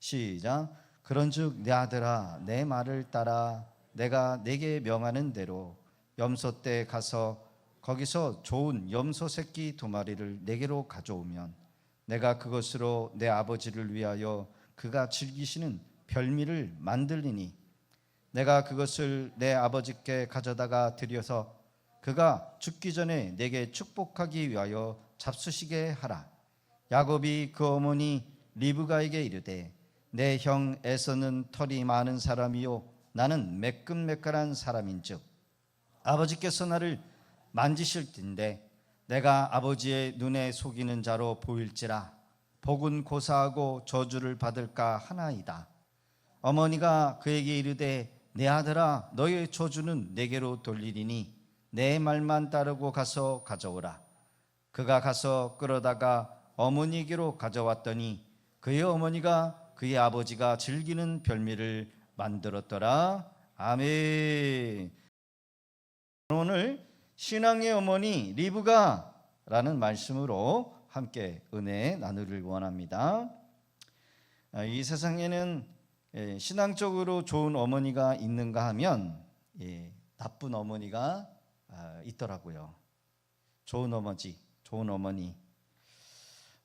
시작. 그런즉 내 아들아 내 말을 따라 내가 내게 명하는 대로 염소 떼에 가서 거기서 좋은 염소 새끼 2마리를 내게로 가져오면 내가 그것으로 내 아버지를 위하여 그가 즐기시는 별미를 만들리니 내가 그것을 내 아버지께 가져다가 드려서 그가 죽기 전에 내게 축복하기 위하여 잡수시게 하라. 야곱이 그 어머니 리브가에게 이르되 내 형 에서는 털이 많은 사람이요 나는 매끈매끈한 사람인즉 아버지께서 나를 만지실 텐데 내가 아버지의 눈에 속이는 자로 보일지라 복은 고사하고 저주를 받을까 하나이다. 어머니가 그에게 이르되 내 아들아 너의 저주는 내게로 돌리리니 내 말만 따르고 가서 가져오라. 그가 가서 끌어다가 어머니에게로 가져왔더니 그의 어머니가 그의 아버지가 즐기는 별미를 만들었더라. 아멘. 오늘 신앙의 어머니 리브가라는 말씀으로 함께 은혜 나누기를 원합니다. 이 세상에는 신앙적으로 좋은 어머니가 있는가 하면 나쁜 어머니가 있더라고요. 좋은 어머니.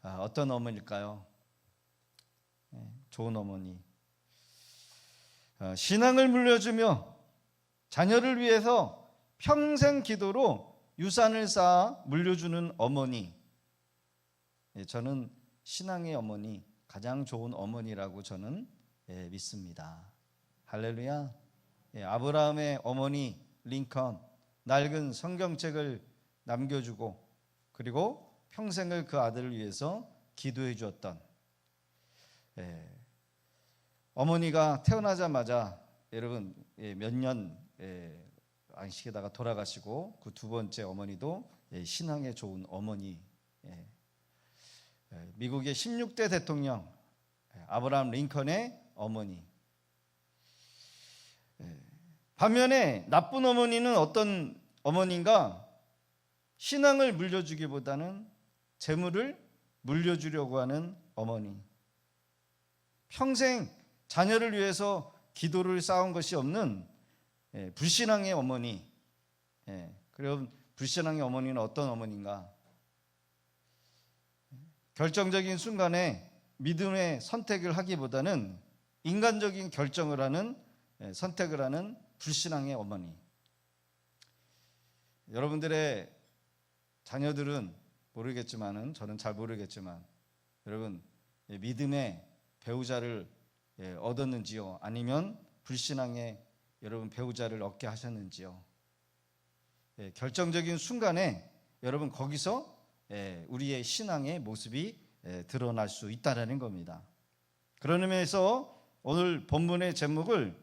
어떤 어머니일까요? 좋은 어머니. 신앙을 물려주며 자녀를 위해서 평생 기도로 유산을 쌓아 물려주는 어머니. 저는 신앙의 어머니, 가장 좋은 어머니라고 저는 믿습니다. 할렐루야. 아브라함의 어머니 링컨, 낡은 성경책을 남겨주고 그리고 평생을 그 아들을 위해서 기도해 주었던 어머니가 태어나자마자 여러분 몇 년 안식에다가 돌아가시고 그 2번째 어머니도 신앙에 좋은 어머니, 미국의 16대 대통령 아브라함 링컨의 어머니. 반면에 나쁜 어머니는 어떤 어머니인가? 신앙을 물려주기보다는 재물을 물려주려고 하는 어머니. 평생 자녀를 위해서 기도를 쌓은 것이 없는 불신앙의 어머니. 그리고 불신앙의 어머니는 어떤 어머니인가? 결정적인 순간에 믿음의 선택을 하기보다는 인간적인 결정을 하는, 선택을 하는 불신앙의 어머니. 여러분들의 자녀들은 모르겠지만은, 저는 잘 모르겠지만, 여러분 믿음의 배우자를 얻었는지요? 아니면 불신앙의 여러분 배우자를 얻게 하셨는지요? 결정적인 순간에 여러분 거기서 우리의 신앙의 모습이 드러날 수 있다는 겁니다. 그런 의미에서 오늘 본문의 제목을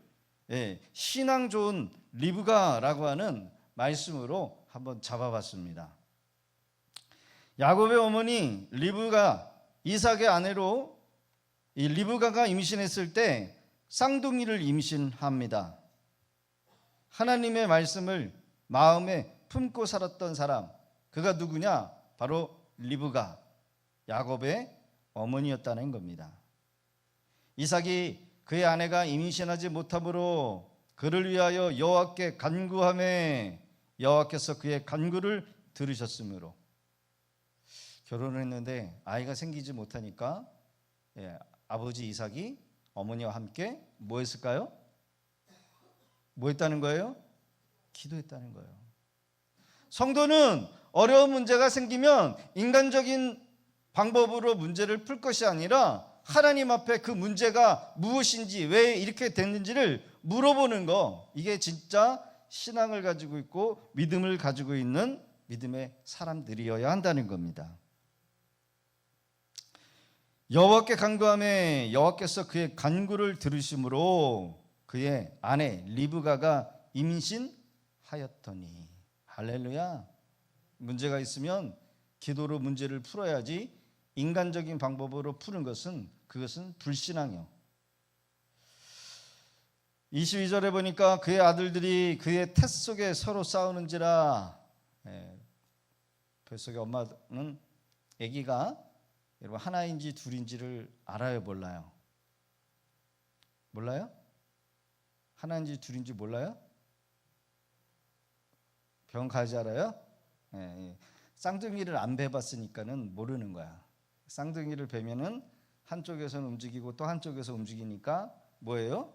신앙 좋은 리브가라고 하는 말씀으로 한번 잡아봤습니다. 야곱의 어머니 리브가 이삭의 아내로 이 리브가가 임신했을 때 쌍둥이를 임신합니다. 하나님의 말씀을 마음에 품고 살았던 사람, 그가 누구냐? 바로 리브가, 야곱의 어머니였다는 겁니다. 이삭이 그의 아내가 임신하지 못함으로 그를 위하여 여호와께 간구하매 여호와께서 그의 간구를 들으셨으므로 결혼을 했는데 아이가 생기지 못하니까 아버지 이삭이 어머니와 함께 뭐 했을까요? 뭐 했다는 거예요? 기도했다는 거예요. 성도는 어려운 문제가 생기면 인간적인 방법으로 문제를 풀 것이 아니라 하나님 앞에 그 문제가 무엇인지, 왜 이렇게 됐는지를 물어보는 거, 이게 진짜 신앙을 가지고 있고 믿음을 가지고 있는 믿음의 사람들이어야 한다는 겁니다. 여호와께 간구하매 여호와께서 그의 간구를 들으심으로 그의 아내 리브가가 임신하였더니. 할렐루야. 문제가 있으면 기도로 문제를 풀어야지 인간적인 방법으로 푸는 것은 그것은 불신앙이요. 22절에 보니까 그의 아들들이 그의 태 속에 서로 싸우는지라. 뱃속에 엄마는 아기가 여러분 하나인지 둘인지를 알아요, 몰라요? 몰라요? 하나인지 둘인지 몰라요? 병 가지 알아요? 예. 쌍둥이를 안 베봤으니까는 모르는 거야. 쌍둥이를 베면은 한쪽에서는 움직이고 또 한쪽에서 움직이니까 뭐예요?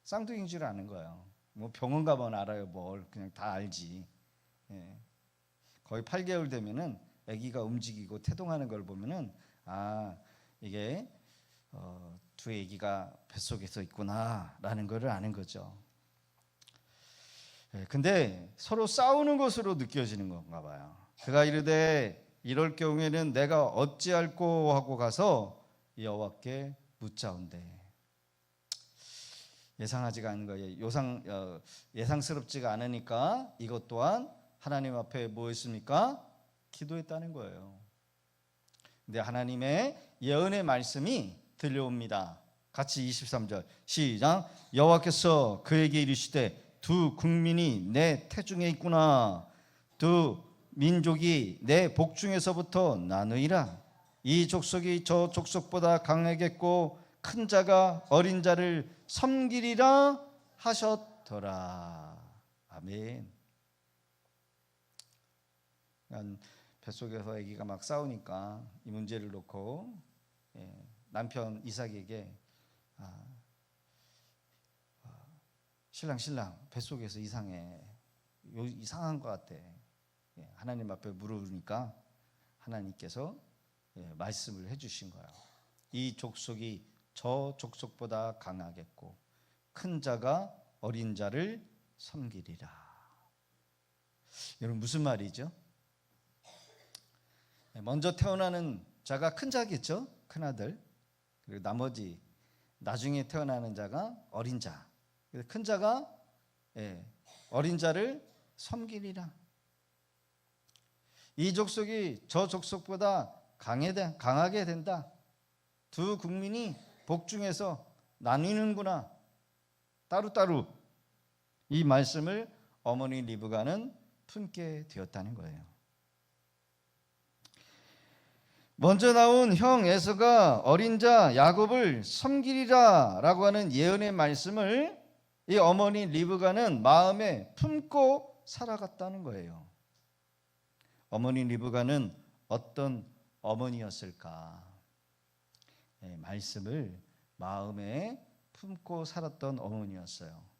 쌍둥이인 줄 아는 거예요. 뭐 병원 가면 알아요. 뭘 그냥 다 알지. 예. 거의 8개월 되면은 아기가 움직이고 태동하는 걸 보면은 이게 두 아기가 뱃속에서 있구나라는 것을 아는 거죠. 근데 서로 싸우는 것으로 느껴지는 건가 봐요. 그가 이르되 이럴 경우에는 내가 어찌할꼬 하고 가서 여호와께 묻자온대. 예상하지가 않은 거예요. 예상스럽지가 않으니까 이것 또한 하나님 앞에 뭐 했습니까? 기도했다는 거예요. 근데 하나님의 예언의 말씀이 들려옵니다. 같이 23절 시작. 여호와께서 그에게 이르시되 두 국민이 내 태중에 있구나. 두 민족이 내 복중에서부터 나누이라. 이 족속이 저 족속보다 강하겠고 큰 자가 어린 자를 섬기리라 하셨더라. 아멘. 뱃속에서 아기가 막 싸우니까 이 문제를 놓고 남편 이삭에게 신랑 뱃속에서 이상한 것 같아. 하나님 앞에 물으니까 하나님께서 말씀을 해주신 거예요. 이 족속이 저 족속보다 강하겠고 큰 자가 어린 자를 섬기리라. 여러분 무슨 말이죠? 먼저 태어나는 자가 큰 자겠죠? 큰 아들. 그리고 나머지 나중에 태어나는 자가 어린 자. 큰 자가 어린 자를 섬기리라. 이 족속이 저 족속보다 강하게 된다. 두 국민이 복중에서 나뉘는구나. 따로따로. 이 말씀을 어머니 리브가는 품게 되었다는 거예요. 먼저 나온 형 에서가 어린 자 야곱을 섬기리라 라고 하는 예언의 말씀을 이 어머니 리브가는 마음에 품고 살아갔다는 거예요. 어머니 리브가는 어떤 어머니였을까? 말씀을 마음에 품고 살았던 어머니였어요.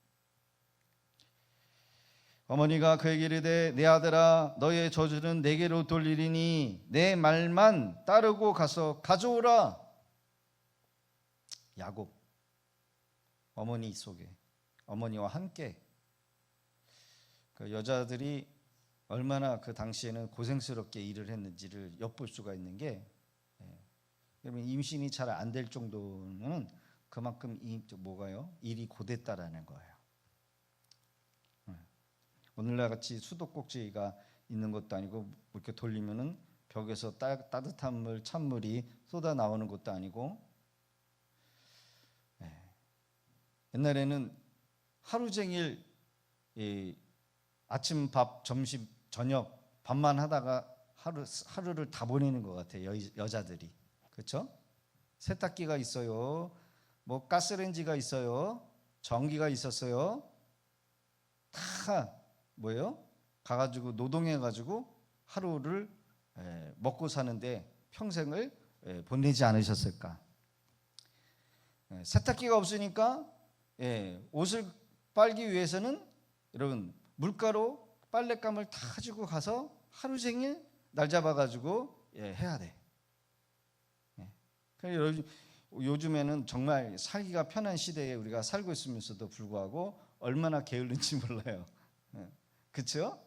어머니가 그에게 이르되 내 아들아 너의 저주는 내게로 돌리리니 내 말만 따르고 가서 가져오라. 야곱 어머니 속에 어머니와 함께 그 여자들이 얼마나 그 당시에는 고생스럽게 일을 했는지를 엿볼 수가 있는 게 여러분 임신이 잘 안 될 정도는 그만큼 일이 고됐다라는 거예요. 오늘날 같이 수도꼭지가 있는 것도 아니고 이렇게 돌리면은 벽에서 따뜻한 찬물이 쏟아 나오는 것도 아니고 옛날에는 하루 종일 아침 밥, 점심, 저녁 밥만 하다가 하루를 다 보내는 것 같아요. 여자들이. 그렇죠? 세탁기가 있어요. 뭐 가스레인지가 있어요. 전기가 있었어요. 다 뭐예요? 가가지고 노동해가지고 하루를 먹고 사는데 평생을 보내지 않으셨을까? 세탁기가 없으니까 옷을 빨기 위해서는 여러분 물가로 빨랫감을 다 가지고 가서 하루 종일 날 잡아가지고 해야 돼. 요즘에는 정말 살기가 편한 시대에 우리가 살고 있으면서도 불구하고 얼마나 게을른지 몰라요. 그렇죠?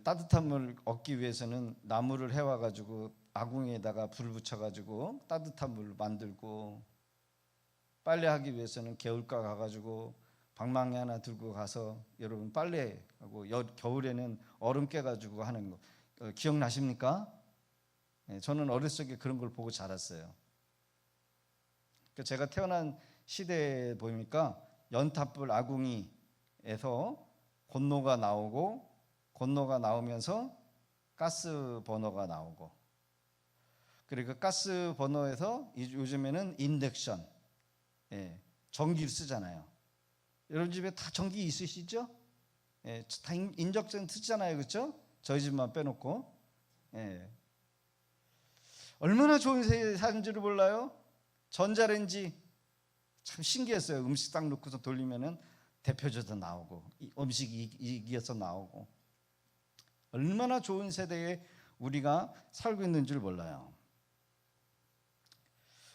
따뜻한 물 얻기 위해서는 나무를 해와가지고 아궁이에다가 불 붙여가지고 따뜻한 물 만들고, 빨래하기 위해서는 개울가 가가지고 방망이 하나 들고 가서 여러분 빨래하고, 겨울에는 얼음 깨가지고 하는 거 기억나십니까? 저는 어렸을 때 그런 걸 보고 자랐어요. 제가 태어난 시대에 보니까 연탄불 아궁이에서 곤노가 나오고, 곤노가 나오면서 가스 버너가 나오고, 그러니까 가스 버너에서 요즘에는 인덕션, 전기를 쓰잖아요. 여러분 집에 다 전기 있으시죠? 다 인덕션 쓰잖아요, 그렇죠? 저희 집만 빼놓고. 얼마나 좋은 세상에 사는 줄 몰라요? 전자레인지 참 신기했어요. 음식 딱 넣고서 돌리면은 데펴져서 나오고 음식이 익어서 나오고. 얼마나 좋은 세대에 우리가 살고 있는 줄 몰라요.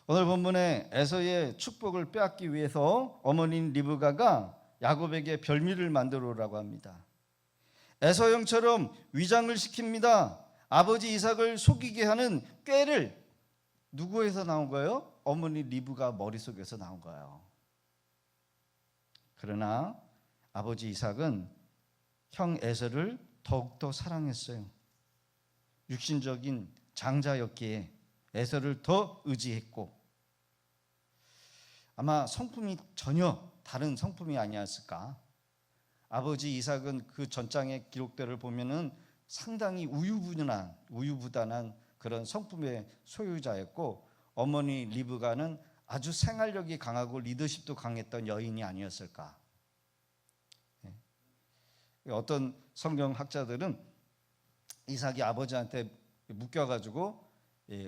오늘 본문에 에서의 축복을 빼앗기 위해서 어머니인 리브가가 야곱에게 별미를 만들어 오라고 합니다. 에서 형처럼 위장을 시킵니다. 아버지 이삭을 속이게 하는 꾀를 누구에서 나온 거예요? 어머니 리브가 머릿속에서 나온 거예요. 그러나 아버지 이삭은 형 에서를 더욱더 사랑했어요. 육신적인 장자였기에 에서를 더 의지했고, 아마 성품이 전혀 다른 성품이 아니었을까. 아버지 이삭은 그 전장의 기록들을 보면은 상당히 우유부단한 그런 성품의 소유자였고, 어머니 리브가는 아주 생활력이 강하고 리더십도 강했던 여인이 아니었을까. 어떤 성경학자들은 이삭이 아버지한테 묶여가지고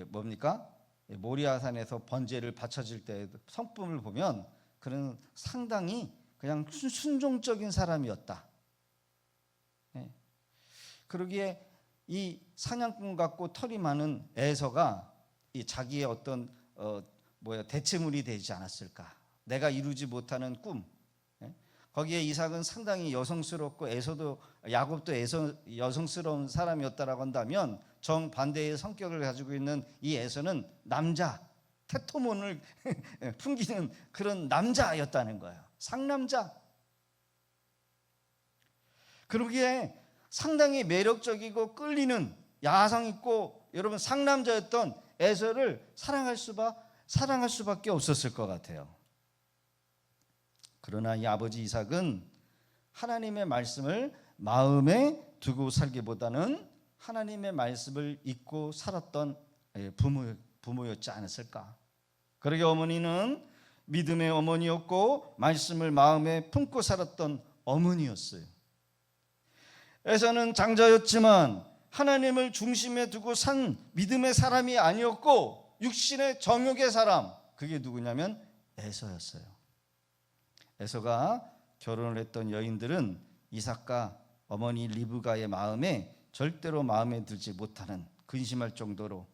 뭡니까? 모리아산에서 번제를 바쳐질 때 성품을 보면 그는 상당히 그냥 순종적인 사람이었다. 그러기에 이 사냥꾼 같고 털이 많은 에서가 이 자기의 어떤 대체물이 되지 않았을까. 내가 이루지 못하는 꿈. 거기에 이삭은 상당히 여성스럽고 야곱도 여성스러운 사람이었다라고 한다면, 정반대의 성격을 가지고 있는 이 에서는 남자, 테토몬을 풍기는 그런 남자였다는 거예요. 상남자. 그러기에 상당히 매력적이고 끌리는 야성 있고 여러분 상남자였던 에서를 사랑할 수밖에 없었을 것 같아요. 그러나 이 아버지 이삭은 하나님의 말씀을 마음에 두고 살기보다는 하나님의 말씀을 잊고 살았던 부모였지 않았을까. 그러게 어머니는 믿음의 어머니였고 말씀을 마음에 품고 살았던 어머니였어요. 에서는 장자였지만 하나님을 중심에 두고 산 믿음의 사람이 아니었고 육신의 정욕의 사람, 그게 누구냐면 에서였어요. 에서가 결혼을 했던 여인들은 이삭과 어머니 리브가의 마음에 절대로 마음에 들지 못하는, 근심할 정도로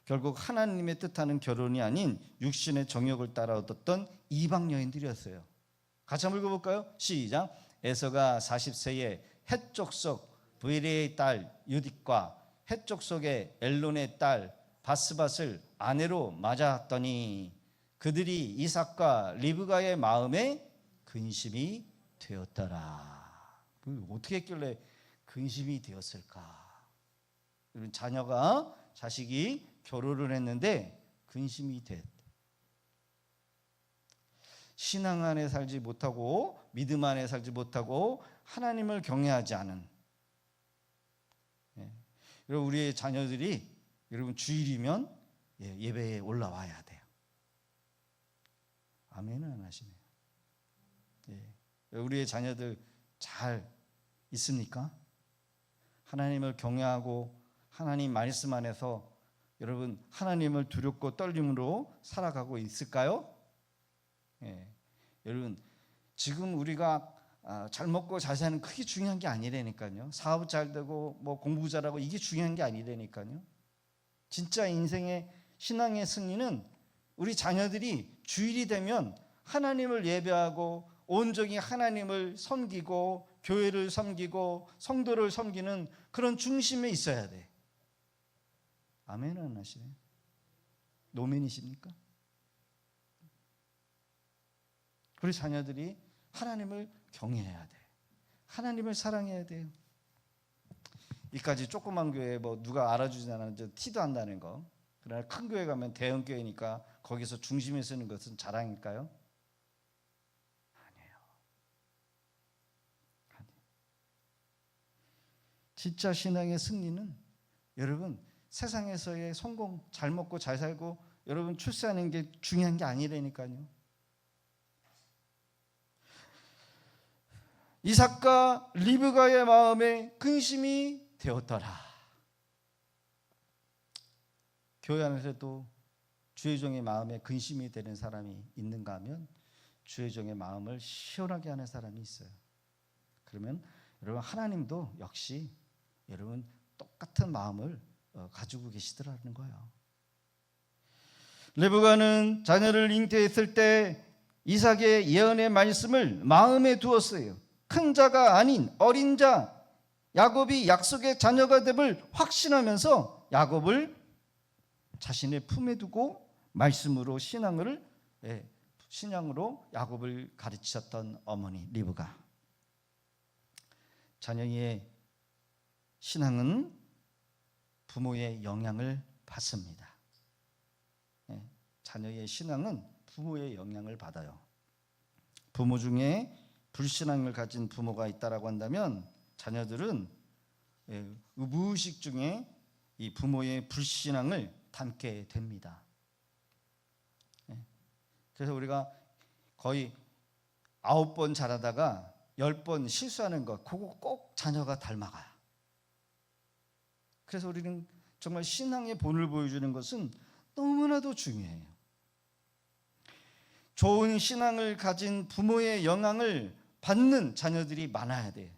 결국 하나님의 뜻하는 결혼이 아닌 육신의 정욕을 따라 얻었던 이방 여인들이었어요. 같이 한번 읽어볼까요? 시작. 에서가 40세에 헷 족속 브이레의 딸 유딧과 헷 족속의 엘론의 딸 바스밧을 아내로 맞았더니 그들이 이삭과 리브가의 마음에 근심이 되었더라. 어떻게 했길래 근심이 되었을까? 자식이 결혼을 했는데 근심이 됐다. 신앙 안에 살지 못하고 믿음 안에 살지 못하고 하나님을 경외하지 않은, 여러분 우리의 자녀들이 여러분 주일이면 예배에 올라와야 돼요. 아멘은 안 하시네요. 우리의 자녀들 잘 있습니까? 하나님을 경외하고 하나님 말씀 안에서 여러분 하나님을 두렵고 떨림으로 살아가고 있을까요? 여러분 지금 우리가 잘 먹고 잘 사는 그게 중요한 게 아니라니까요. 사업 잘 되고 공부 잘하고 이게 중요한 게 아니라니까요. 진짜 인생의 신앙의 승리는 우리 자녀들이 주일이 되면 하나님을 예배하고 온전히 하나님을 섬기고 교회를 섬기고 성도를 섬기는 그런 중심에 있어야 돼. 아멘은 안 하시네요. 노맨이십니까? 우리 자녀들이 하나님을 경외해야 돼. 하나님을 사랑해야 돼요. 이까지 조그만 교회 누가 알아주지 않았는지 티도 안 나는 거. 그러나 큰 교회 가면 대형 교회니까 거기서 중심에 서는 것은 자랑일까요? 아니에요. 진짜 신앙의 승리는 여러분 세상에서의 성공, 잘 먹고 잘 살고 여러분 출세하는 게 중요한 게 아니라니까요. 이삭과 리브가의 마음에 근심이 되었더라. 교회 안에서도 주의 종의 마음에 근심이 되는 사람이 있는가 하면 주의 종의 마음을 시원하게 하는 사람이 있어요. 그러면 여러분 하나님도 역시 여러분 똑같은 마음을 가지고 계시더라는 거예요. 리브가는 자녀를 잉태했을 때 이삭의 예언의 말씀을 마음에 두었어요. 큰 자가 아닌 어린 자 야곱이 약속의 자녀가 됨을 확신하면서 야곱을 자신의 품에 두고 말씀으로 신앙으로 야곱을 가르치셨던 어머니 리브가. 자녀의 신앙은 부모의 영향을 받습니다. 자녀의 신앙은 부모의 영향을 받아요. 부모 중에 불신앙을 가진 부모가 있다라고 한다면 자녀들은 무의식 중에 이 부모의 불신앙을 담게 됩니다. 그래서 우리가 거의 9번 잘하다가 10번 실수하는 것, 그거 꼭 자녀가 닮아가요. 그래서 우리는 정말 신앙의 본을 보여주는 것은 너무나도 중요해요. 좋은 신앙을 가진 부모의 영향을 받는 자녀들이 많아야 돼요.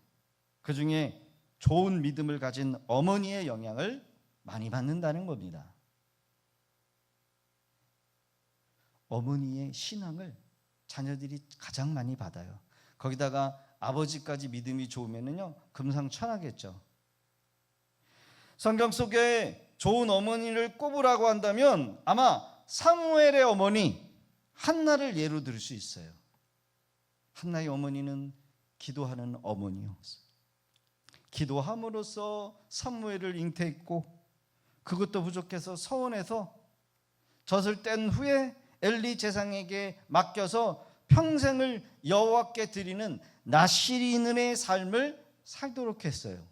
그 중에 좋은 믿음을 가진 어머니의 영향을 많이 받는다는 겁니다. 어머니의 신앙을 자녀들이 가장 많이 받아요. 거기다가 아버지까지 믿음이 좋으면요 금상첨화겠죠. 성경 속에 좋은 어머니를 꼽으라고 한다면 아마 사무엘의 어머니 한나를 예로 들 수 있어요. 한나의 어머니는 기도하는 어머니였어요. 기도함으로써 사무엘을 잉태했고 그것도 부족해서 서원해서 젖을 뗀 후에 엘리 제사장에게 맡겨서 평생을 여호와께 드리는 나시린의 삶을 살도록 했어요.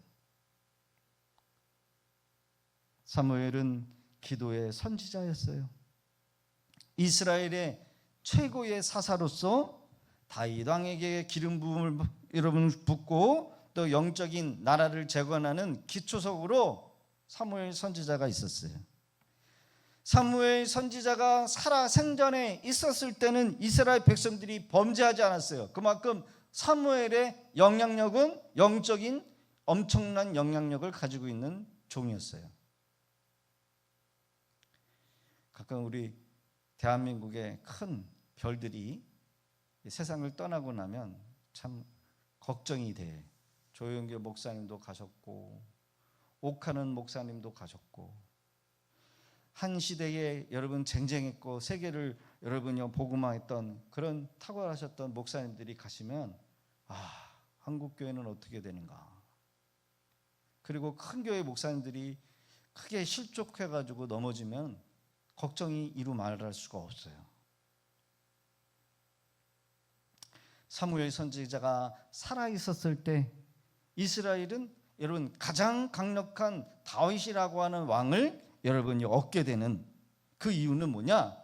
사무엘은 기도의 선지자였어요. 이스라엘의 최고의 사사로서 다윗 왕에게 기름 부음을 여러분 붓고 또 영적인 나라를 재건하는 기초석으로 사무엘 선지자가 있었어요. 사무엘 선지자가 살아 생전에 있었을 때는 이스라엘 백성들이 범죄하지 않았어요. 그만큼 사무엘의 영향력은 영적인 엄청난 영향력을 가지고 있는 종이었어요. 가끔 우리 대한민국의 큰 별들이 세상을 떠나고 나면 참 걱정이 돼. 조영규 목사님도 가셨고 옥하는 목사님도 가셨고 한 시대에 여러분 쟁쟁했고 세계를 여러분이 복음화했던 그런 탁월하셨던 목사님들이 가시면 한국 교회는 어떻게 되는가. 그리고 큰 교회 목사님들이 크게 실족해가지고 넘어지면 걱정이 이루 말할 수가 없어요. 사무엘 선지자가 살아 있었을 때 이스라엘은 여러분 가장 강력한 다윗이라고 하는 왕을 여러분이 얻게 되는 그 이유는 뭐냐?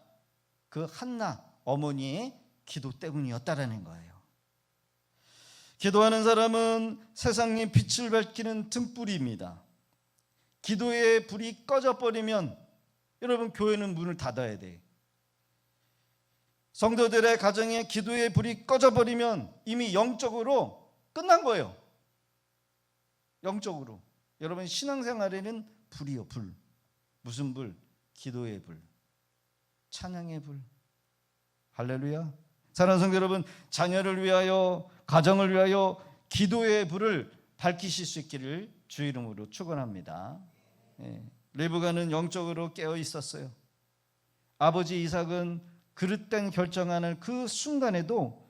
그 한나 어머니의 기도 때문이었다라는 거예요. 기도하는 사람은 세상의 빛을 밝히는 등불입니다. 기도의 불이 꺼져버리면 여러분 교회는 문을 닫아야 돼. 성도들의 가정에 기도의 불이 꺼져버리면 이미 영적으로 끝난 거예요. 영적으로. 여러분 신앙생활에는 불이요, 불. 무슨 불? 기도의 불, 찬양의 불. 할렐루야. 사랑하는 성도 여러분, 자녀를 위하여, 가정을 위하여 기도의 불을 밝히실 수 있기를 주 이름으로 축원합니다. 리브가는 영적으로 깨어 있었어요. 아버지 이삭은 그릇된 결정하는 그 순간에도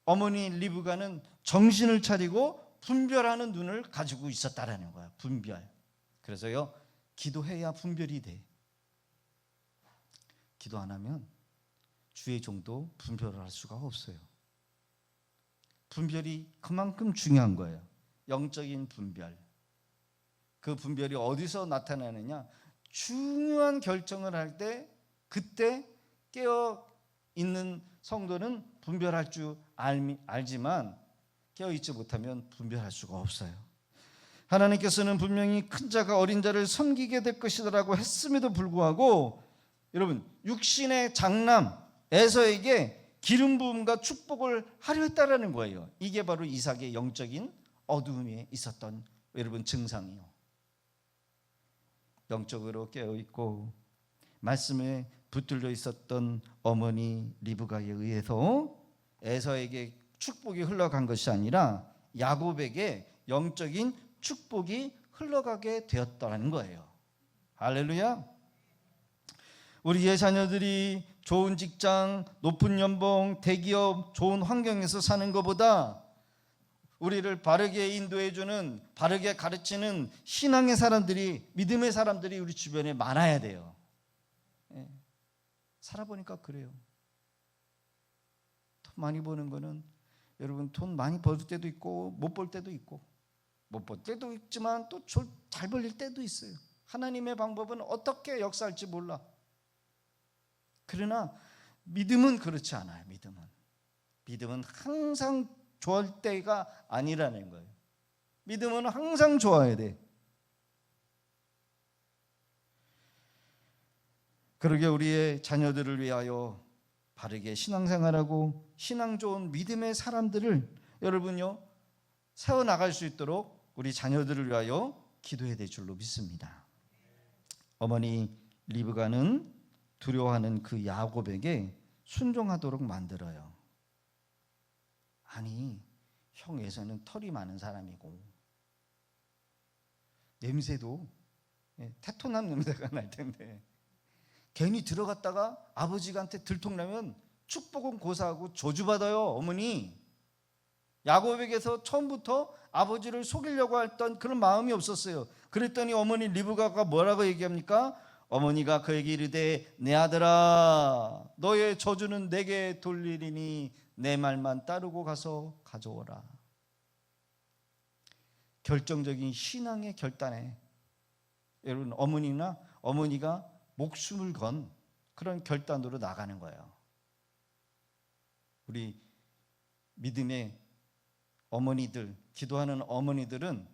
어머니 리브가는 정신을 차리고 분별하는 눈을 가지고 있었다라는 거야. 분별. 그래서요 기도해야 분별이 돼. 기도 안 하면 주의 종도 분별을 할 수가 없어요. 분별이 그만큼 중요한 거예요. 영적인 분별. 그 분별이 어디서 나타나느냐? 중요한 결정을 할 때 그때 깨어 있는 성도는 분별할 줄 알지만 깨어 있지 못하면 분별할 수가 없어요. 하나님께서는 분명히 큰 자가 어린 자를 섬기게 될 것이라고 했음에도 불구하고 여러분 육신의 장남 에서에게 기름 부음과 축복을 하려 했다라는 거예요. 이게 바로 이삭의 영적인 어두움에 있었던 여러분 증상이요. 영적으로 깨어있고 말씀에 붙들려 있었던 어머니 리브가에 의해서 에서에게 축복이 흘러간 것이 아니라 야곱에게 영적인 축복이 흘러가게 되었다는 거예요. 할렐루야. 우리의 자녀들이 좋은 직장, 높은 연봉, 대기업, 좋은 환경에서 사는 것보다 우리를 바르게 인도해주는, 바르게 가르치는 신앙의 사람들이, 믿음의 사람들이 우리 주변에 많아야 돼요. 살아보니까 그래요. 돈 많이 버는 거는 여러분 돈 많이 벌 때도 있고 못 벌 때도 있고 못 벌 때도 있지만 또 잘 벌릴 때도 있어요. 하나님의 방법은 어떻게 역사할지 몰라. 그러나 믿음은 그렇지 않아요. 믿음은 항상 좋을 때가 아니라는 거예요. 믿음은 항상 좋아야 돼. 그러게 우리의 자녀들을 위하여 바르게 신앙생활하고 신앙 좋은 믿음의 사람들을 여러분요 세워나갈 수 있도록 우리 자녀들을 위하여 기도해야 될 줄로 믿습니다. 어머니 리브가는 두려워하는 그 야곱에게 순종하도록 만들어요. 아니 형 에서는 털이 많은 사람이고 냄새도 테토남 냄새가 날 텐데 괜히 들어갔다가 아버지한테 들통나면 축복은 고사하고 저주받아요. 어머니 야곱에게서 처음부터 아버지를 속이려고 했던 그런 마음이 없었어요. 그랬더니 어머니 리브가가 뭐라고 얘기합니까? 어머니가 그에게 이르되 내 아들아 너의 저주는 내게 돌리리니 내 말만 따르고 가서 가져오라. 결정적인 신앙의 결단에 여러분 어머니가 목숨을 건 그런 결단으로 나가는 거예요. 우리 믿음의 어머니들, 기도하는 어머니들은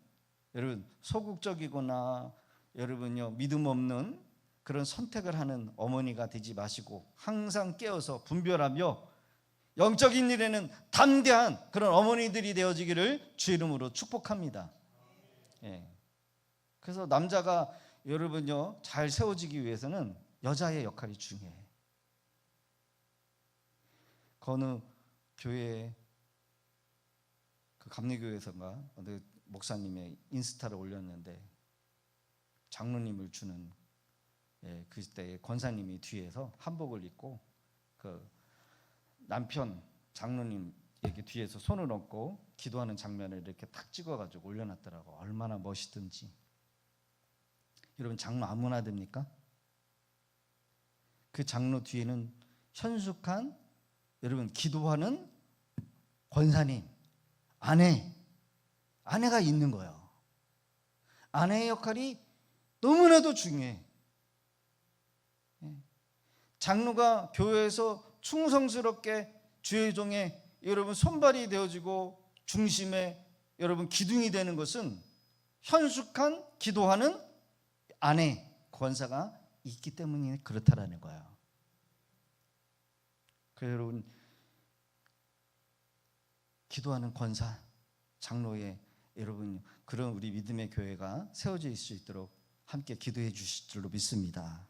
여러분 소극적이거나 여러분요 믿음 없는 그런 선택을 하는 어머니가 되지 마시고 항상 깨어서 분별하며 영적인 일에는 담대한 그런 어머니들이 되어지기를 주 이름으로 축복합니다. 그래서 남자가 여러분요 잘 세워지기 위해서는 여자의 역할이 중요해요. 어느 교회 그 감리교회에서인가 어느 목사님의 인스타를 올렸는데 장로님을 주는 그때 권사님이 뒤에서 한복을 입고 그 남편 장로님에게 뒤에서 손을 얹고 기도하는 장면을 이렇게 탁 찍어가지고 올려놨더라고. 얼마나 멋있든지. 여러분 장로 아무나 됩니까? 그 장로 뒤에는 현숙한 여러분 기도하는 권사님 아내가 있는 거예요. 아내의 역할이 너무나도 중요해. 장로가 교회에서 충성스럽게 주의 종에 여러분 손발이 되어지고 중심에 여러분 기둥이 되는 것은 현숙한 기도하는 아내 권사가 있기 때문에 그렇다라는 거예요. 그래서 여러분 기도하는 권사 장로의 여러분 그런 우리 믿음의 교회가 세워져 있을 수 있도록 함께 기도해 주실 줄로 믿습니다.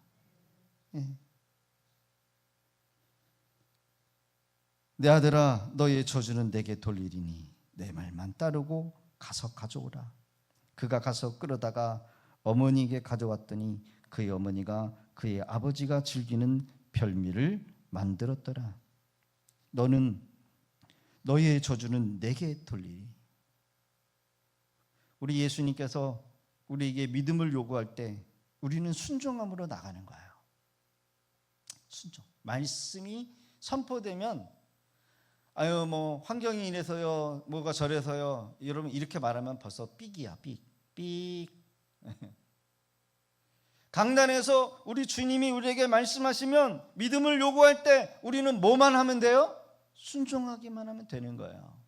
내 아들아 너의 저주는 내게 돌리리니 내 말만 따르고 가서 가져오라. 그가 가서 끌어다가 어머니에게 가져왔더니 그의 어머니가 그의 아버지가 즐기는 별미를 만들었더라. 너의 저주는 내게 돌리리. 우리 예수님께서 우리에게 믿음을 요구할 때 우리는 순종함으로 나가는 거예요. 순종. 말씀이 선포되면 아유 뭐 환경이 이래서요 뭐가 저래서요 여러분 이렇게 말하면 벌써 삑이야 삑 강단에서 우리 주님이 우리에게 말씀하시면 믿음을 요구할 때 우리는 뭐만 하면 돼요? 순종하기만 하면 되는 거예요.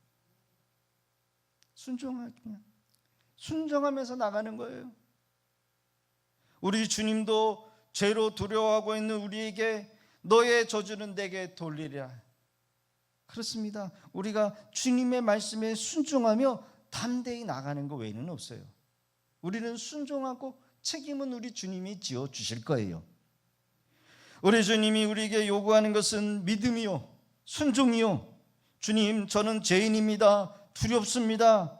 순종하면서 나가는 거예요. 우리 주님도 죄로 두려워하고 있는 우리에게 너의 저주는 내게 돌리리라. 그렇습니다. 우리가 주님의 말씀에 순종하며 담대히 나가는 거 외에는 없어요. 우리는 순종하고 책임은 우리 주님이 지어 주실 거예요. 우리 주님이 우리에게 요구하는 것은 믿음이요, 순종이요. 주님, 저는 죄인입니다. 두렵습니다.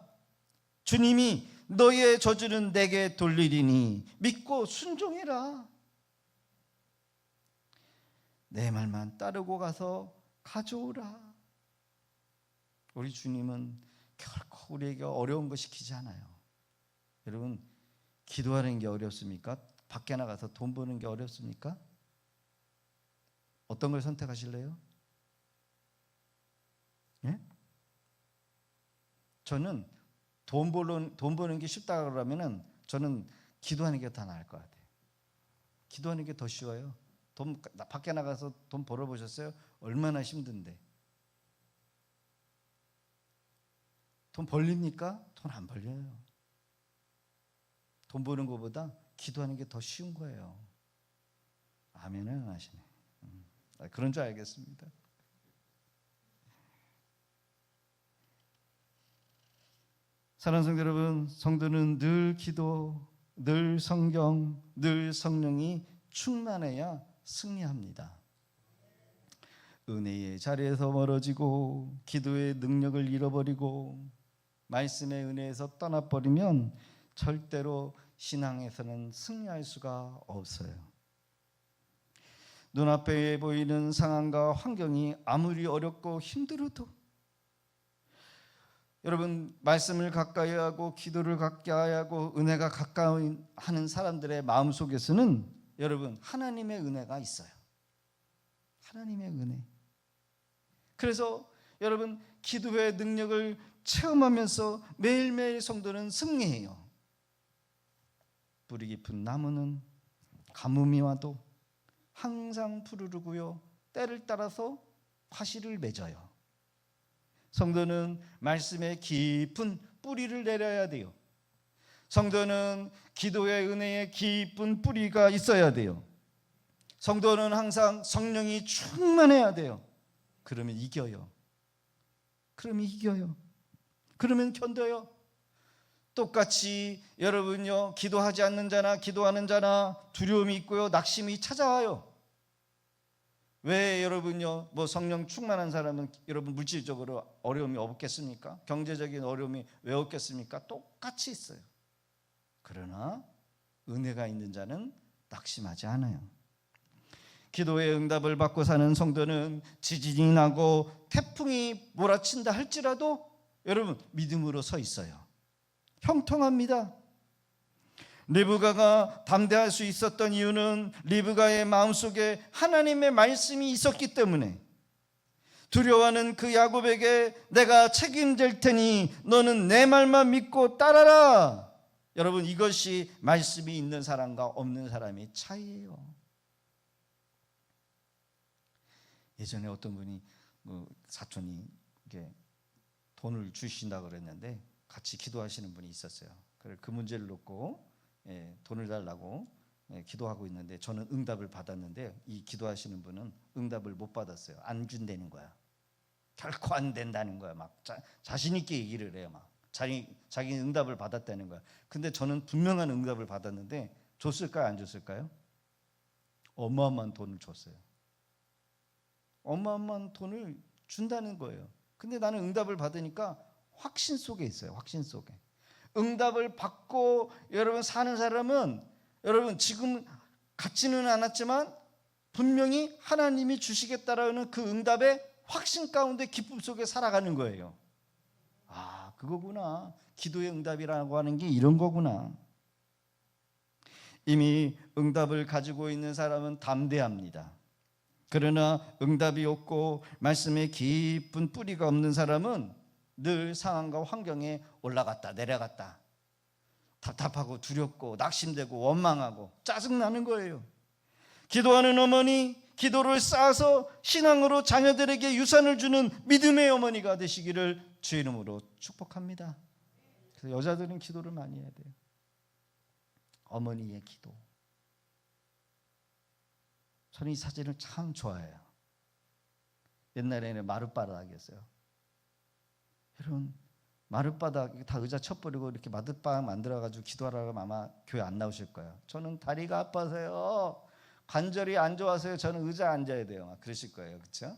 주님이 너의 저주는 내게 돌리리니 믿고 순종해라. 내 말만 따르고 가서 가져오라. 우리 주님은 결코 우리에게 어려운 거 시키지 않아요. 여러분, 기도하는 게 어렵습니까? 밖에 나가서 돈 버는 게 어렵습니까? 어떤 걸 선택하실래요? 예? 저는 돈 버는 게 쉽다 그러면은 저는 기도하는 게 더 나을 것 같아요. 기도하는 게 더 쉬워요. 밖에 나가서 돈 벌어보셨어요? 얼마나 힘든데. 돈 벌립니까? 돈 안 벌려요. 돈 버는 것보다 기도하는 게 더 쉬운 거예요. 아멘을 하시네. 그런 줄 알겠습니다. 사랑하는 성도 여러분, 성도는 늘 기도, 늘 성경, 늘 성령이 충만해야 승리합니다. 은혜의 자리에서 멀어지고 기도의 능력을 잃어버리고 말씀의 은혜에서 떠나버리면 절대로 신앙에서는 승리할 수가 없어요. 눈앞에 보이는 상황과 환경이 아무리 어렵고 힘들어도 여러분, 말씀을 가까이 하고 기도를 가까이 하고 은혜가 가까이 하는 사람들의 마음속에서는 여러분, 하나님의 은혜가 있어요. 하나님의 은혜. 그래서 여러분, 기도의 능력을 체험하면서 매일매일 성도는 승리해요. 뿌리 깊은 나무는 가뭄이 와도 항상 푸르르고요, 때를 따라서 화실을 맺어요. 성도는 말씀의 깊은 뿌리를 내려야 돼요. 성도는 기도의 은혜에 깊은 뿌리가 있어야 돼요. 성도는 항상 성령이 충만해야 돼요. 그러면 이겨요. 그러면 견뎌요. 똑같이 여러분요, 기도하지 않는 자나 기도하는 자나 두려움이 있고요, 낙심이 찾아와요. 왜 여러분요, 성령 충만한 사람은 여러분 물질적으로 어려움이 없겠습니까? 경제적인 어려움이 왜 없겠습니까? 똑같이 있어요. 그러나 은혜가 있는 자는 낙심하지 않아요. 기도의 응답을 받고 사는 성도는 지진이 나고 태풍이 몰아친다 할지라도 여러분 믿음으로 서 있어요. 형통합니다. 리브가가 담대할 수 있었던 이유는 리브가의 마음속에 하나님의 말씀이 있었기 때문에, 두려워하는 그 야곱에게 내가 책임질 테니 너는 내 말만 믿고 따라라. 여러분, 이것이 말씀이 있는 사람과 없는 사람의 차이예요. 예전에 어떤 분이 사촌이 이렇게 돈을 주신다고 그랬는데 같이 기도하시는 분이 있었어요. 그 문제를 놓고 돈을 달라고 기도하고 있는데 저는 응답을 받았는데 이 기도하시는 분은 응답을 못 받았어요. 안 준다는 거야. 결코 안 된다는 거야. 막 자신 있게 얘기를 해요. 막 자기 응답을 받았다는 거야. 근데 저는 분명한 응답을 받았는데 줬을까요? 안 줬을까요? 어마어마한 돈을 줬어요. 어마어마한 돈을 준다는 거예요. 근데 나는 응답을 받으니까 확신 속에 있어요. 확신 속에. 응답을 받고 여러분 사는 사람은 여러분 지금 같지는 않았지만 분명히 하나님이 주시겠다라는 그 응답의 확신 가운데 기쁨 속에 살아가는 거예요. 아, 그거구나. 기도의 응답이라고 하는 게 이런 거구나. 이미 응답을 가지고 있는 사람은 담대합니다. 그러나 응답이 없고 말씀에 깊은 뿌리가 없는 사람은 늘 상황과 환경에 올라갔다 내려갔다, 답답하고 두렵고 낙심되고 원망하고 짜증나는 거예요. 기도하는 어머니, 기도를 쌓아서 신앙으로 자녀들에게 유산을 주는 믿음의 어머니가 되시기를 주의 이름으로 축복합니다. 그래서 여자들은 기도를 많이 해야 돼요. 어머니의 기도. 저는 이 사진을 참 좋아해요. 옛날에는 마룻바닥이었어요. 여러분, 마룻바닥 다 의자 쳐버리고 이렇게 마룻바닥 만들어가지고 기도하라고 아마 교회 안 나오실 거예요. 저는 다리가 아파서요, 관절이 안 좋아서요, 저는 의자에 앉아야 돼요. 막 그러실 거예요. 그렇죠?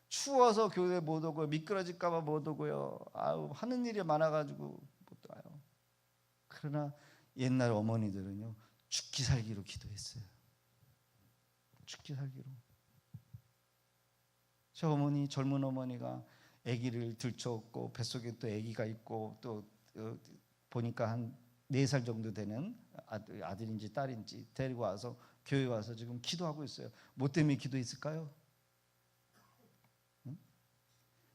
추워서 교회 못 오고요, 미끄러질까 봐 못 오고요, 아우 하는 일이 많아가지고 못 와요. 그러나 옛날 어머니들은요, 죽기 살기로 기도했어요. 죽기 살기로. 저 어머니, 젊은 어머니가 아기를 들쳐업고 뱃속에 또 아기가 있고 또 보니까 한 4살 정도 되는 아들인지 딸인지 데리고 와서 교회 와서 지금 기도하고 있어요. 뭐 때문에 기도했을까요? 응?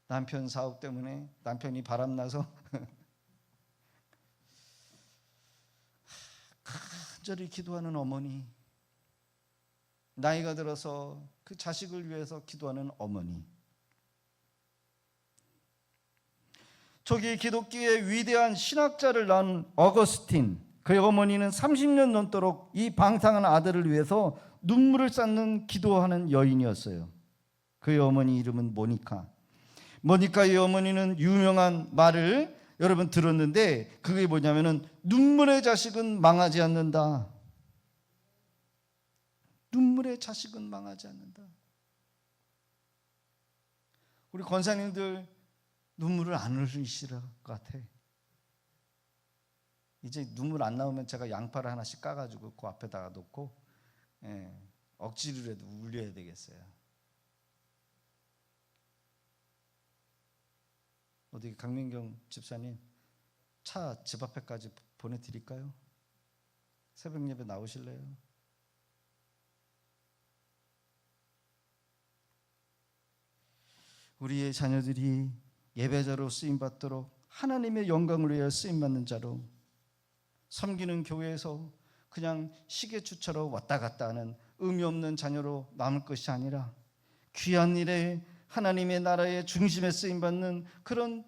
남편 사업 때문에, 남편이 바람나서 간절히 기도하는 어머니, 나이가 들어서 그 자식을 위해서 기도하는 어머니. 초기 기독교의 위대한 신학자를 낳은 어거스틴, 그의 어머니는 30년 넘도록 이 방탕한 아들을 위해서 눈물을 쏟는 기도하는 여인이었어요. 그의 어머니 이름은 모니카. 모니카의 어머니는 유명한 말을 여러분 들었는데, 그게 뭐냐면은 눈물의 자식은 망하지 않는다. 눈물의 자식은 망하지 않는다. 우리 권사님들 눈물을 안 흘리실 것 같아. 이제 눈물 안 나오면 제가 양파를 하나씩 까가지고 그 앞에다가 놓고, 억지로라도 울려야 되겠어요. 어디 강민경 집사님 차 집 앞에까지 보내드릴까요? 새벽 예배 나오실래요? 우리의 자녀들이 예배자로 쓰임받도록 하나님의 영광을 위하여 쓰임받는 자로, 섬기는 교회에서 그냥 시계추처럼 왔다 갔다 하는 의미 없는 자녀로 남을 것이 아니라 귀한 일에 하나님의 나라의 중심에 쓰임받는 그런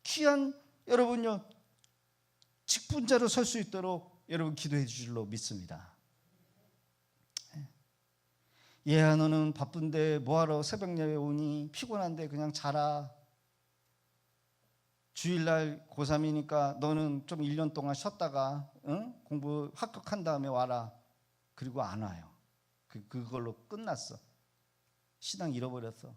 귀한, 여러분요, 직분자로 설 수 있도록 여러분 기도해 주실로 믿습니다. 얘야, 너는 바쁜데 뭐하러 새벽 예배 오니? 피곤한데 그냥 자라. 주일날 고3이니까 너는 좀 1년 동안 쉬었다가 공부 합격한 다음에 와라. 그리고 안 와요. 그걸로 끝났어. 신앙 잃어버렸어.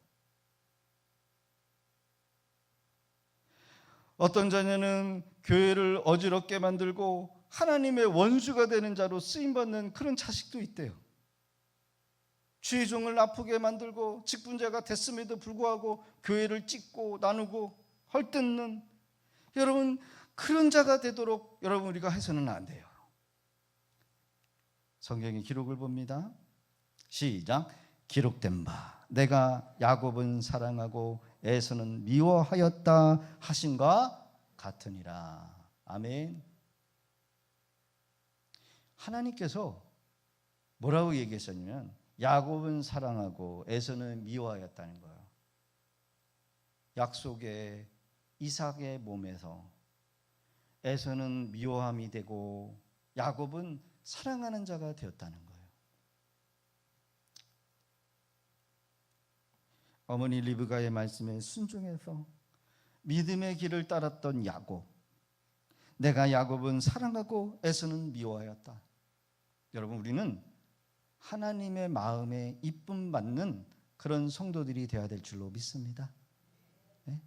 어떤 자녀는 교회를 어지럽게 만들고 하나님의 원수가 되는 자로 쓰임받는 그런 자식도 있대요. 주의 종을 아프게 만들고 직분자가 됐음에도 불구하고 교회를 찢고 나누고 헐뜯는, 여러분, 그런 자가 되도록 여러분 우리가 해서는 안 돼요. 성경의 기록을 봅니다. 시작. 기록된 바 내가 야곱은 사랑하고 에서는 미워하였다 하신과 같으니라. 아멘. 하나님께서 뭐라고 얘기했었냐면 야곱은 사랑하고 에서는 미워하였다는 거예요. 약속의 이삭의 몸에서 에서는 미워함이 되고 야곱은 사랑하는 자가 되었다는 거예요. 어머니 리브가의 말씀에 순종해서 믿음의 길을 따랐던 야곱, 내가 야곱은 사랑하고 에서는 미워하였다. 여러분, 우리는 하나님의 마음에 이쁨 받는 그런 성도들이 되어야 될 줄로 믿습니다. 네?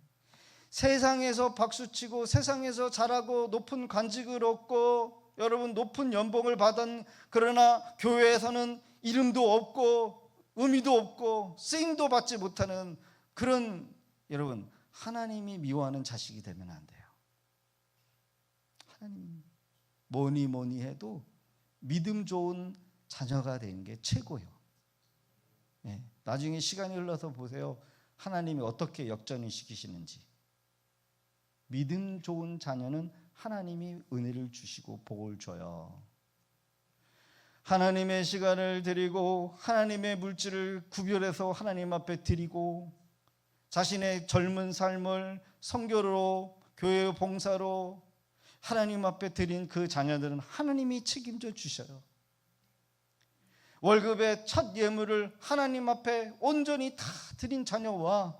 세상에서 박수치고 세상에서 잘하고 높은 관직을 얻고 여러분 높은 연봉을 받은, 그러나 교회에서는 이름도 없고 의미도 없고 쓰임도 받지 못하는 그런, 여러분, 하나님이 미워하는 자식이 되면 안 돼요. 하나님 뭐니 해도 믿음 좋은 자녀가 되는 게 최고예요. 네. 나중에 시간이 흘러서 보세요. 하나님이 어떻게 역전을 시키시는지. 믿음 좋은 자녀는 하나님이 은혜를 주시고 복을 줘요. 하나님의 시간을 드리고 하나님의 물질을 구별해서 하나님 앞에 드리고 자신의 젊은 삶을 선교로 교회 봉사로 하나님 앞에 드린 그 자녀들은 하나님이 책임져 주셔요. 월급의 첫 예물을 하나님 앞에 온전히 다 드린 자녀와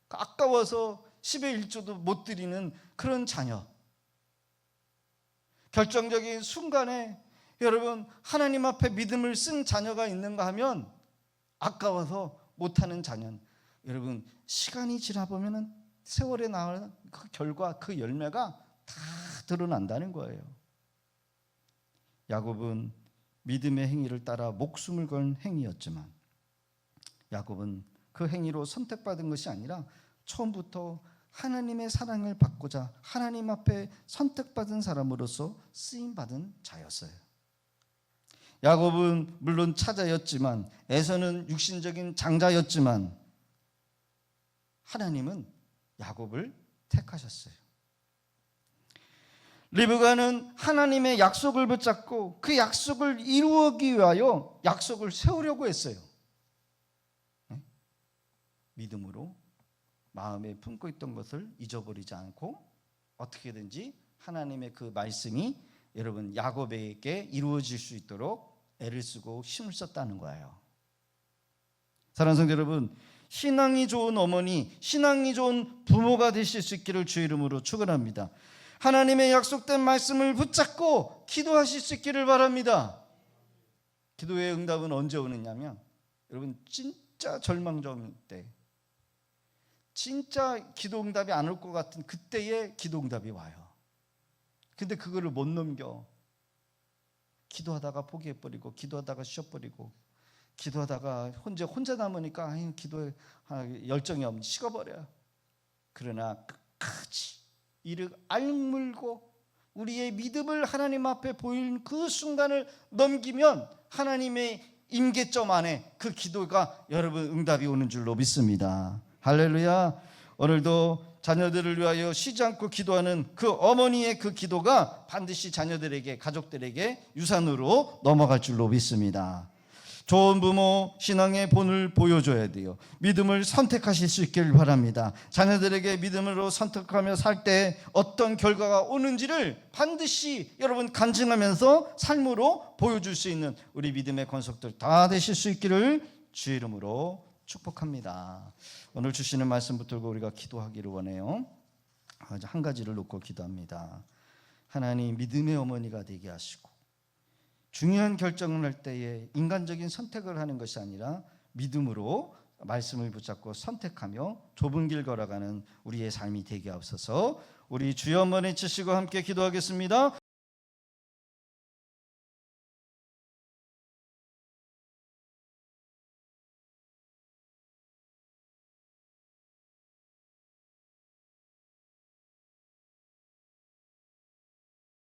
아까워서 10의 1조도 못 드리는 그런 자녀, 결정적인 순간에 여러분 하나님 앞에 믿음을 쓴 자녀가 있는가 하면 아까워서 못하는 자녀, 여러분 시간이 지나보면 세월에 나오는 그 결과, 그 열매가 다 드러난다는 거예요. 야곱은 믿음의 행위를 따라 목숨을 건 행위였지만 야곱은 그 행위로 선택받은 것이 아니라 처음부터 하나님의 사랑을 받고자 하나님 앞에 선택받은 사람으로서 쓰임받은 자였어요. 야곱은 물론 차자였지만 에서는 육신적인 장자였지만 하나님은 야곱을 택하셨어요. 리브가는 하나님의 약속을 붙잡고 그 약속을 이루기 위하여 약속을 세우려고 했어요. 믿음으로 마음에 품고 있던 것을 잊어버리지 않고 어떻게든지 하나님의 그 말씀이 여러분 야곱에게 이루어질 수 있도록 애를 쓰고 힘을 썼다는 거예요. 사랑하는 성도 여러분, 신앙이 좋은 어머니, 신앙이 좋은 부모가 되실 수 있기를 주의 이름으로 축원합니다. 하나님의 약속된 말씀을 붙잡고 기도하실 수 있기를 바랍니다. 기도의 응답은 언제 오느냐면 여러분 진짜 절망적일 때, 진짜 기도 응답이 안 올 것 같은 그때에 기도 응답이 와요. 근데 그거를 못 넘겨. 기도하다가 포기해버리고 기도하다가 쉬어버리고 기도하다가 혼자 남으니까 기도에 열정이 없는 식어버려요. 그러나 끝까지 이를 악물고 우리의 믿음을 하나님 앞에 보이는 그 순간을 넘기면 하나님의 임계점 안에 그 기도가 여러분 응답이 오는 줄로 믿습니다. 할렐루야. 오늘도 자녀들을 위하여 쉬지 않고 기도하는 그 어머니의 그 기도가 반드시 자녀들에게, 가족들에게 유산으로 넘어갈 줄로 믿습니다. 좋은 부모, 신앙의 본을 보여줘야 돼요. 믿음을 선택하실 수 있기를 바랍니다. 자녀들에게 믿음으로 선택하며 살 때 어떤 결과가 오는지를 반드시 여러분 간증하면서 삶으로 보여줄 수 있는 우리 믿음의 권속들 다 되실 수 있기를 주의 이름으로 축복합니다. 오늘 주시는 말씀 붙들고 우리가 기도하기를 원해요. 한 가지를 놓고 기도합니다. 하나님, 믿음의 어머니가 되게 하시고 중요한 결정을 할 때에 인간적인 선택을 하는 것이 아니라 믿음으로 말씀을 붙잡고 선택하며 좁은 길 걸어가는 우리의 삶이 되게 하옵소서. 우리 주여 한번 외치시고 함께 기도하겠습니다.